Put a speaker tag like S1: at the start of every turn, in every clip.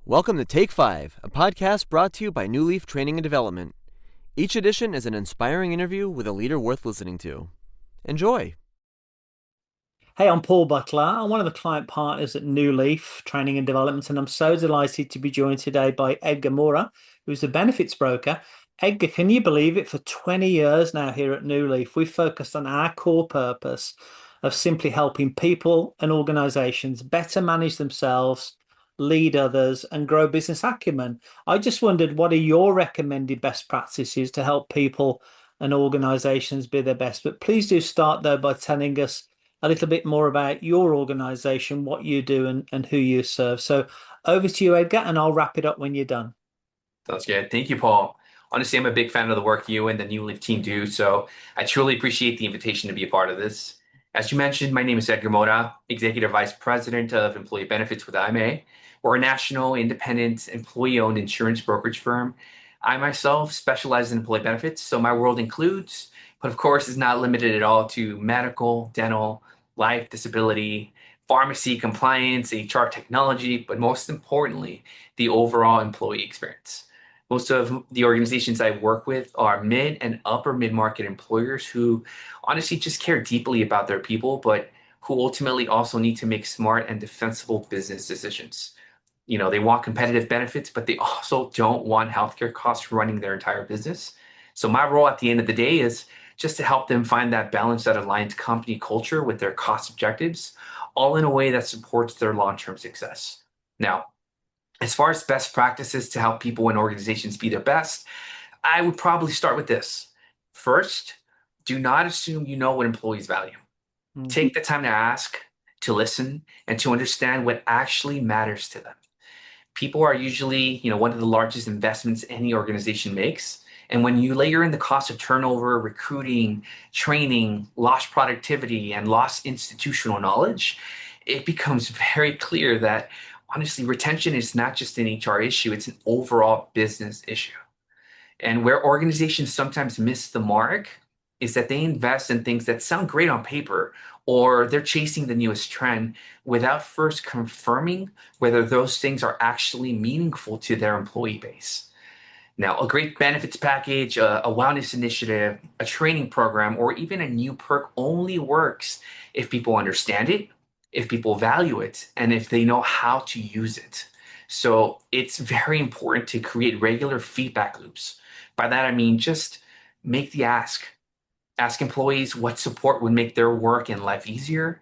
S1: Welcome to Take 5, a podcast brought to you by Newleaf Training and Development. Each edition is an inspiring interview with a leader worth listening to. Enjoy!
S2: Hey, I'm Paul Butler. I'm one of the client partners at Newleaf Training and Development, and I'm so delighted to be joined today by Edgar Mora, who's a benefits broker. Edgar, can you believe it? For 20 years now here at Newleaf, we've focused on our core purpose of simply helping people and organizations better manage themselves, lead others, and grow business acumen. I just wondered, what are your recommended best practices to help people and organizations be their best? But please do start, though, by telling us a little bit more about your organization, what you do, and who you serve. So over to you, Edgar, and I'll wrap it up when you're done.
S3: Sounds good. Thank you, Paul. Honestly, I'm a big fan of the work you and the New Leaf team do, so I truly appreciate the invitation to be a part of this. As you mentioned, my name is Edgar Mora, Executive Vice President of Employee Benefits with IMA. We're a national, independent, employee-owned insurance brokerage firm. I myself specialize in employee benefits, so my world includes, but of course is not limited at all to medical, dental, life, disability, pharmacy, compliance, HR technology, but most importantly, the overall employee experience. Most of the organizations I work with are mid and upper mid-market employers who honestly just care deeply about their people, but who ultimately also need to make smart and defensible business decisions. You know, they want competitive benefits, but they also don't want healthcare costs running their entire business. So my role at the end of the day is just to help them find that balance that aligns company culture with their cost objectives, all in a way that supports their long-term success. Now, as far as best practices to help people and organizations be their best, I would probably start with this. First, do not assume you know what employees value. Take the time to ask, to listen, and to understand what actually matters to them. People are usually, one of the largest investments any organization makes. And when you layer in the cost of turnover, recruiting, training, lost productivity, and lost institutional knowledge, it becomes very clear that honestly, retention is not just an HR issue, it's an overall business issue. And where organizations sometimes miss the mark is that they invest in things that sound great on paper, or they're chasing the newest trend without first confirming whether those things are actually meaningful to their employee base. Now, a great benefits package, a wellness initiative, a training program, or even a new perk only works if people understand it, if people value it, and if they know how to use it. So it's very important to create regular feedback loops. By that, I mean just make the ask. Ask employees what support would make their work and life easier.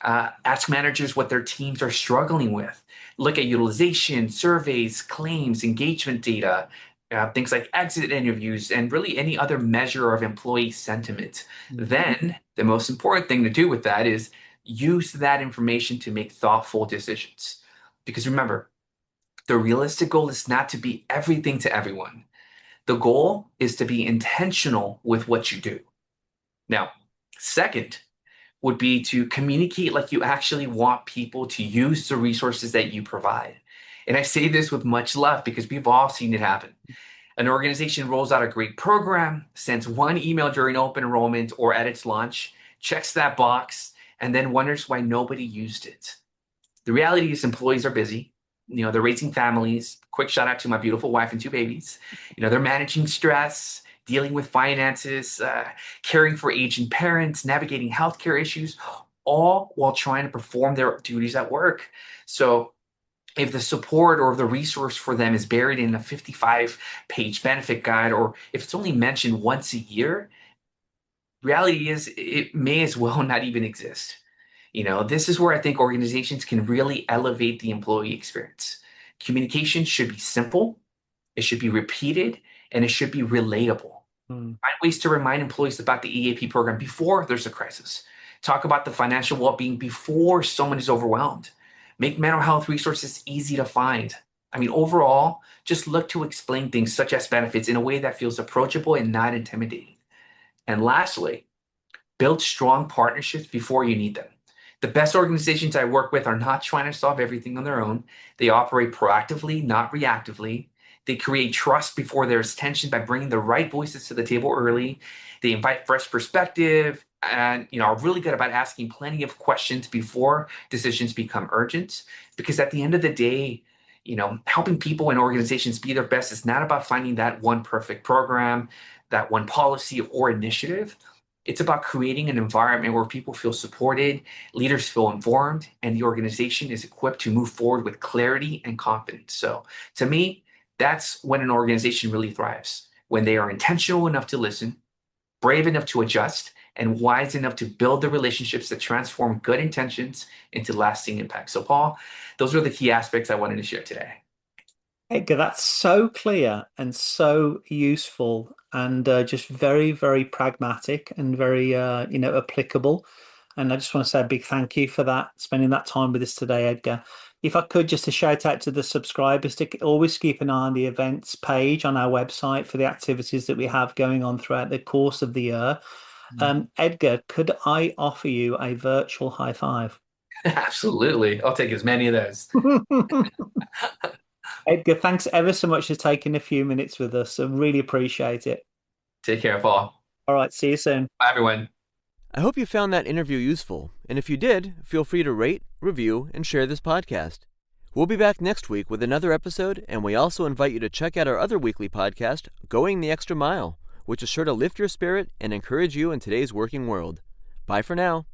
S3: Ask managers what their teams are struggling with. Look at utilization, surveys, claims, engagement data, things like exit interviews, and really any other measure of employee sentiment. Then the most important thing to do with that is use that information to make thoughtful decisions. Because remember, the realistic goal is not to be everything to everyone. The goal is to be intentional with what you do. Now, second would be to communicate like you actually want people to use the resources that you provide. And I say this with much love because we've all seen it happen. An organization rolls out a great program, sends one email during open enrollment or at its launch, checks that box, and then wonders why nobody used it. The reality is employees are busy. They're raising families. Quick shout out to my beautiful wife and two babies. They're managing stress, dealing with finances, caring for aging parents, navigating healthcare issues, all while trying to perform their duties at work. So if the support or the resource for them is buried in a 55-page benefit guide, or if it's only mentioned once a year, reality is it may as well not even exist. This is where I think organizations can really elevate the employee experience. Communication should be simple, it should be repeated, and it should be relatable. Find ways to remind employees about the EAP program before there's a crisis. Talk about the financial well-being before someone is overwhelmed. Make mental health resources easy to find. Overall, just look to explain things such as benefits in a way that feels approachable and not intimidating. And lastly, build strong partnerships before you need them. The best organizations I work with are not trying to solve everything on their own. They operate proactively, not reactively. They create trust before there's tension by bringing the right voices to the table early. They invite fresh perspective and are really good about asking plenty of questions before decisions become urgent. Because at the end of the day, helping people and organizations be their best is not about finding that one perfect program, that one policy or initiative. It's about creating an environment where people feel supported, leaders feel informed, and the organization is equipped to move forward with clarity and confidence. So to me, that's when an organization really thrives, when they are intentional enough to listen, brave enough to adjust, and wise enough to build the relationships that transform good intentions into lasting impact. So Paul, those are the key aspects I wanted to share today.
S2: Edgar, that's so clear and so useful and just very, very pragmatic and very, applicable. And I just want to say a big thank you for that, spending that time with us today, Edgar. If I could just a shout out to the subscribers to always keep an eye on the events page on our website for the activities that we have going on throughout the course of the year. Edgar, could I offer you a virtual high five?
S3: Absolutely. I'll take as many of those.
S2: Edgar, thanks ever so much for taking a few minutes with us. I really appreciate it.
S3: Take care, Paul.
S2: All right, see you soon.
S3: Bye, everyone.
S1: I hope you found that interview useful, and if you did, feel free to rate, review, and share this podcast. We'll be back next week with another episode, and we also invite you to check out our other weekly podcast, Going the Extra Mile, which is sure to lift your spirit and encourage you in today's working world. Bye for now.